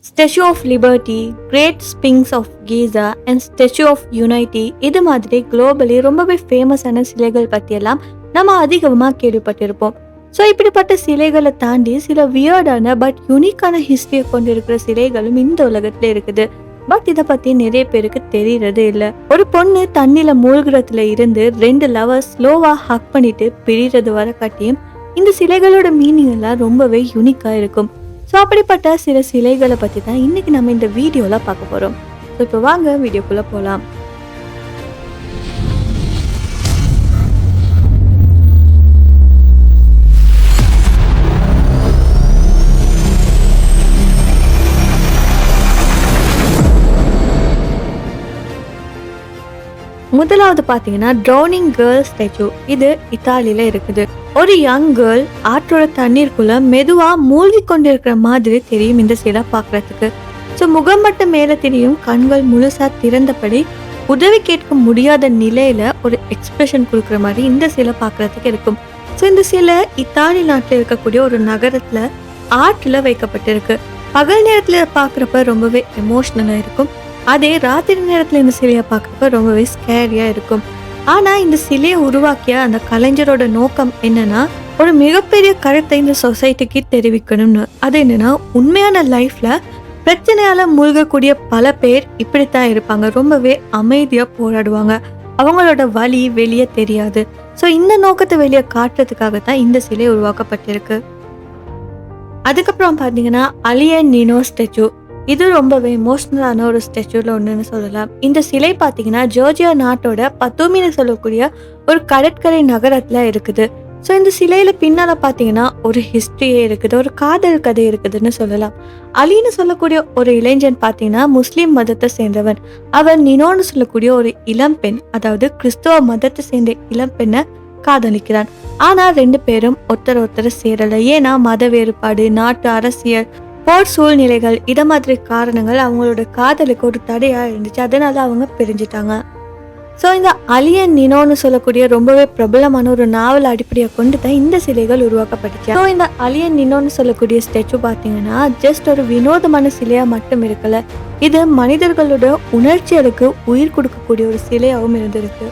Stretch of Liberty, Great Sphinx of Giza and Statue of Unity இது மாதிரி globally ரொம்பவே ஃபேமஸான சிலைகள் பற்றியெல்லாம் நம்ம அதிகமாக கேள்விப்பட்டிருப்போம். ஸோ இப்படிப்பட்ட சிலைகளை தாண்டி சில வியர்டான பட் யூனிக்கான ஹிஸ்டரியை கொண்டு இருக்கிற சிலைகளும் இந்த உலகத்துல இருக்குது. பட் இதை பத்தி நிறைய பேருக்கு தெரியறது இல்லை. ஒரு பொண்ணு தண்ணியில மூழ்கிறதுல இருந்து 2 லவர்ஸ் ஸ்லோவா ஹக் பண்ணிட்டு பிரிறது வர காட்டியும் இந்த சிலைகளோட மீனிங் எல்லாம் ரொம்பவே யூனிக்கா இருக்கும். ஸோ அப்படிப்பட்ட சில சிலைகளை பத்தி தான் இன்னைக்கு நம்ம இந்த வீடியோல பார்க்க போறோம். ஸோ இப்போ வாங்க வீடியோக்குள்ள போலாம். முதலாவது பாத்தீங்கன்னா ட்ரௌனிங் கேர்ள் ஸ்டாச்சு. இது இத்தாலியில இருக்குது. ஒரு யங் கேர்ள் ஆற்றோட தண்ணீருக்குள்ள மெதுவா மூழ்கி கொண்டிருக்கிற மாதிரி தெரியும் இந்த சிலை பாக்குறதுக்கு. ஸோ முகம் மட்டும் மேல தெரியும், கண்கள் முழுசா திறந்தபடி உதவி கேட்க முடியாத நிலையில ஒரு எக்ஸ்பிரஷன் கொடுக்குற மாதிரி இந்த சிலை பாக்குறதுக்கு இருக்கும். ஸோ இந்த சிலை இத்தாலி நாட்டில் இருக்கக்கூடிய ஒரு நகரத்துல ஆற்றுல வைக்கப்பட்டிருக்கு. பகல் நேரத்துல பாக்குறப்ப ரொம்பவே எமோஷனலா இருக்கும். அதே ராத்திரி நேரத்துல இந்த சிலையை பார்க்கறப்ப ரொம்பவே ஸ்கேரியா இருக்கும். ஆனா இந்த சிலையை உருவாக்கிய அந்த கலைஞரோட நோக்கம் என்னன்னா, ஒரு மிகப்பெரிய கருத்தை இந்த சொசைட்டிக்கு தெரிவிக்கணும்னு. அது என்னன்னா, உண்மையான லைஃப்ல பிரச்சனையால மூழ்கக்கூடிய பல பேர் இப்படித்தான் இருப்பாங்க. ரொம்பவே அமைதியா போராடுவாங்க. அவங்களோட வலி வெளியே தெரியாது. ஸோ இந்த நோக்கத்தை வெளியே காட்டுறதுக்காகத்தான் இந்த சிலை உருவாக்கப்பட்டிருக்கு. அதுக்கப்புறம் பாத்தீங்கன்னா அலியன் நினோ ஸ்டாச்சு. இது ரொம்பவே எமோஷனலான ஒரு ஸ்டாச்சுல ஒன்றுன்னு சொல்லலாம். இந்த சிலை பார்த்தீங்கன்னா ஜோர்ஜியா நாட்டோட பத்தோமின்னு சொல்லக்கூடிய ஒரு கடற்கரை நகரத்துல இருக்குது. ஸோ இந்த சிலையில பின்னால பார்த்தீங்கன்னா ஒரு ஹிஸ்டரியே இருக்குது, ஒரு காதல் கதை இருக்குதுன்னு சொல்லலாம். அலின்னு சொல்லக்கூடிய ஒரு இளைஞன் பார்த்தீங்கன்னா முஸ்லீம் மதத்தை சேர்ந்தவன். அவன் நினோன்னு சொல்லக்கூடிய ஒரு இளம்பெண், அதாவது கிறிஸ்தவ மதத்தை சேர்ந்த இளம்பெண்ணை காதலிக்கிறான். ஆனா 2 பேரும் ஒருத்தர் சேரல. ஏன்னா மத வேறுபாடு, நாட்டு அரசியல், போர் சூழ்நிலைகள், இத மாதிரி காரணங்கள் அவங்களோட காதலுக்கு ஒரு தடையா இருந்துச்சு. அதனால அவங்க பிரிஞ்சுட்டாங்க. ஸோ இந்த அலியன் நினோன்னு சொல்லக்கூடிய ரொம்பவே பிரபலமான ஒரு நாவல் அடிப்படையை கொண்டு தான் இந்த சிலைகள் உருவாக்கப்பட்டுச்சு. ஸோ இந்த அலியன் நினோன்னு சொல்லக்கூடிய ஸ்டாச்சு பார்த்தீங்கன்னா ஜஸ்ட் ஒரு வினோதமான சிலையா மட்டும் இருக்கல, இது மனிதர்களோட உணர்ச்சிகளுக்கு உயிர் கொடுக்கக்கூடிய ஒரு சிலையாகவும் இருந்திருக்கு.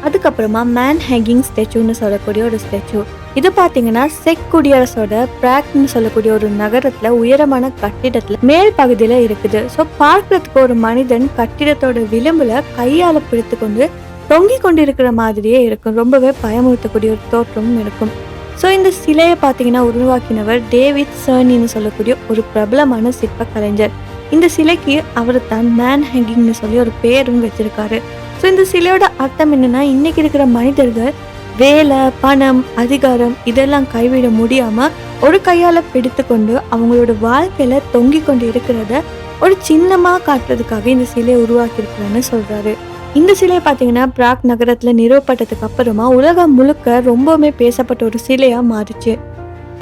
அதுக்கப்புறமா மேன் ஹேங்கிங் ஸ்டாச்சுன்னு சொல்லக்கூடிய ஒரு ஸ்டாச்சு. இது பார்த்தீங்கன்னா செக் குடியரசோட பிராக்னு சொல்லக்கூடிய ஒரு நகரத்துல உயரமான கட்டிடத்துல மேல் பகுதியில இருக்குது. ஸோ பார்க்கறதுக்கு ஒரு மனிதன் கட்டிடத்தோட விளிம்புல கையால பிடித்து கொண்டு தொங்கி கொண்டிருக்கிற மாதிரியே இருக்கும். ரொம்பவே பயமுறுத்தக்கூடிய ஒரு தோற்றமும் இருக்கும். ஸோ இந்த சிலையை பார்த்தீங்கன்னா உருவாக்கினவர் டேவிட் சர்னின்னு சொல்லக்கூடிய ஒரு பிரபலமான சிற்ப கலைஞர். இந்த சிலைக்கு அவர் தான் மேன் ஹேங்கிங்னு சொல்லி ஒரு பேரும் வச்சிருக்காரு. ஸோ இந்த சிலையோட அர்த்தம் என்னன்னா, இன்னைக்கு இருக்கிற மனிதர்கள் வேலை, பணம், அதிகாரம் இதெல்லாம் கைவிட முடியாம ஒரு கையால பிடித்து கொண்டு அவங்களோட வாழ்க்கையில தொங்கி கொண்டு இருக்கிறத ஒரு சின்னமா காட்டுறதுக்காக இந்த சிலையை உருவாக்கி இருக்கிறான்னு சொல்றாரு. இந்த சிலையை பார்த்தீங்கன்னா பிராக் நகரத்துல நிறுவப்பட்டதுக்கு அப்புறமா உலகம் முழுக்க ரொம்பவுமே பேசப்பட்ட ஒரு சிலையா மாறிச்சு.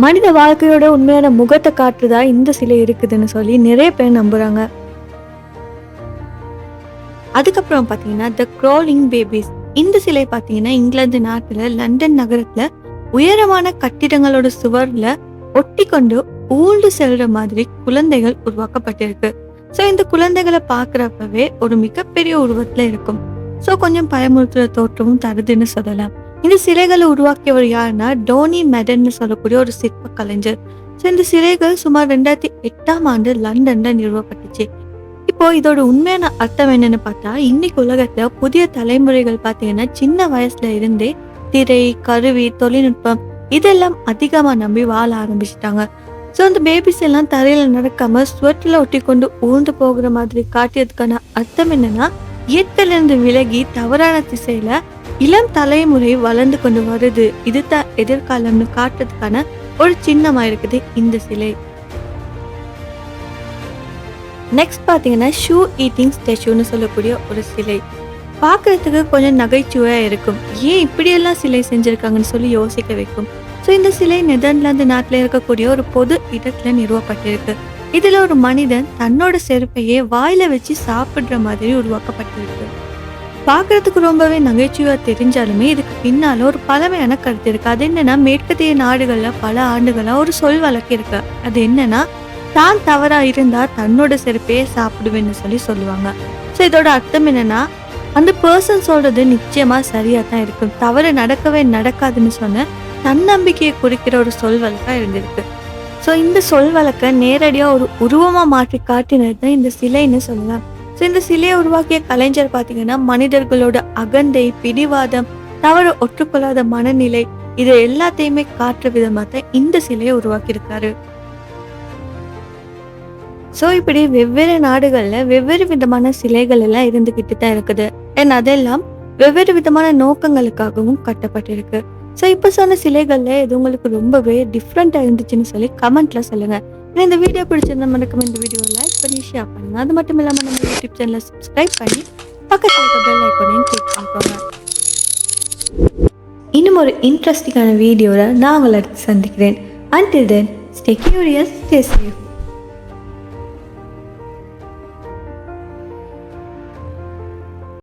மனித வாழ்க்கையோட உண்மையான முகத்தை காட்டுறதா இந்த சிலை இருக்குதுன்னு சொல்லி நிறைய பேர் நம்புறாங்க. அதுக்கப்புறம் பார்த்தீங்கன்னா த க்ராலிங் பேபிஸ். இந்த சிலை பார்த்தீங்கன்னா இங்கிலாந்து நாட்டுல லண்டன் நகரத்துல உயரமான கட்டிடங்களோட சுவர்ல ஒட்டி கொண்டு ஊழ்ந்து செல்ற மாதிரி குழந்தைகள் உருவாக்கப்பட்டிருக்கு. ஸோ இந்த குழந்தைகளை பார்க்குறப்பவே ஒரு மிகப்பெரிய உருவத்துல இருக்கும். ஸோ கொஞ்சம் பயமுறுத்துற தோற்றமும் தருதுன்னு சொல்லலாம். இந்த சிலைகளை உருவாக்கியவர் யாருன்னா டோனி மெடன்னு சொல்லக்கூடிய ஒரு சிற்ப கலைஞர். ஸோ இந்த சிலைகள் சுமார் 2008ஆம் ஆண்டு லண்டன்ல நிறுவப்பட்டுச்சு. இப்போ இதோட உண்மையான அர்த்தம் என்னன்னு பார்த்தா, இன்னைக்கு உலகத்துல புதிய தலைமுறைகள் பார்த்தீங்கன்னா சின்ன வயசுல இருந்தே திரை, கருவி, தொழில்நுட்பம் இதெல்லாம் அதிகமா நம்பி வாழ ஆரம்பிச்சிட்டாங்க. ஸோ அந்த பேபிஸ் எல்லாம் தரையில நடக்காம ஸ்வெட்டில் ஒட்டி கொண்டு ஊழ்ந்து போகிற மாதிரி காட்டியதுக்கான அர்த்தம் என்னன்னா, இயற்கையிலிருந்து விலகி தவறான திசையில இளம் தலைமுறை வளர்ந்து கொண்டு வருது, இதுதான் எதிர்காலம்னு காட்டுறதுக்கான ஒரு சின்னமா இருக்குது இந்த சிலை. நெக்ஸ்ட் பார்த்தீங்கன்னா ஷூ ஈட்டிங் ஸ்டாச்சுன்னு சொல்லக்கூடிய ஒரு சிலை. பார்க்கறதுக்கு கொஞ்சம் நகைச்சுவையா இருக்கும். ஏன் இப்படியெல்லாம் சிலை செஞ்சிருக்காங்கன்னு சொல்லி யோசிக்க வைக்கும். ஸோ இந்த சிலை நெதர்லாந்து நாட்டில் இருக்கக்கூடிய ஒரு பொது இடத்துல நிறுவப்பட்டிருக்கு. இதுல ஒரு மனிதன் தன்னோட செருப்பையே வாயில வச்சு சாப்பிடுற மாதிரி உருவாக்கப்பட்டிருக்கு. பார்க்கறதுக்கு ரொம்பவே நகைச்சுவையா தெரிஞ்சாலுமே இதுக்கு பின்னால ஒரு பழமையான கருத்து இருக்கு. அது என்னன்னா, மேற்கத்திய நாடுகள்ல பல ஆண்டுகளா ஒரு சொல் வழக்கு இருக்கு. அது என்னன்னா, தான் தவறா இருந்தா தன்னோட செருப்பையே சாப்பிடுவேன்னு சொல்லுவாங்க. ஸோ இதோட அர்த்தம் என்னன்னா, அந்த பர்சன் சொல்றது நிச்சயமா சரியா தான் இருக்கும். தவறு நடக்கவே நடக்காதுன்னு சொன்ன தன்னம்பிக்கையை குறிக்கிற ஒரு சொல் வழக்கா இருந்திருக்கு. ஸோ இந்த சொல் வழக்க நேரடியா ஒரு உருவமா மாற்றி காட்டினது தான் இந்த சிலைன்னு சொல்லலாம். ஸோ இந்த சிலையை உருவாக்கிய கலைஞர் பார்த்தீங்கன்னா, மனிதர்களோட அகந்தை, பிடிவாதம், தவறு ஒற்றுக்கொள்ளாத மனநிலை, இது எல்லாத்தையுமே காட்டுற விதமா தான் இந்த சிலையை உருவாக்கியிருக்காரு. ஸோ இப்படி வெவ்வேறு நாடுகள்ல வெவ்வேறு விதமான சிலைகள் எல்லாம் இருந்துகிட்டு தான் இருக்குது. அண்ட் அதெல்லாம் வெவ்வேறு விதமான நோக்கங்களுக்காகவும் கட்டப்பட்டிருக்கு. ஸோ இப்போ சொன்ன சிலைகள்ல இது உங்களுக்கு ரொம்பவே டிஃப்ரெண்டா இருந்துச்சுன்னு கமெண்ட்ல சொல்லுங்க. இந்த வீடியோ பிடிச்சிருந்தா மறக்காம இந்த வீடியோ லைக் பண்ணி ஷேர் பண்ணுங்க. அது மட்டும் இல்லாம நம்ம யூடியூப் சேனலை சப்ஸ்கிரைப் பண்ணி பக்கத்துல இருக்க பெல் ஐகானையும் கிளிக் பண்ணிக்கோங்க. இன்னும் ஒரு இன்ட்ரெஸ்டிங்கான வீடியோவில் நான் உங்களை சந்திக்கிறேன். Until then, stay curious, stay safe.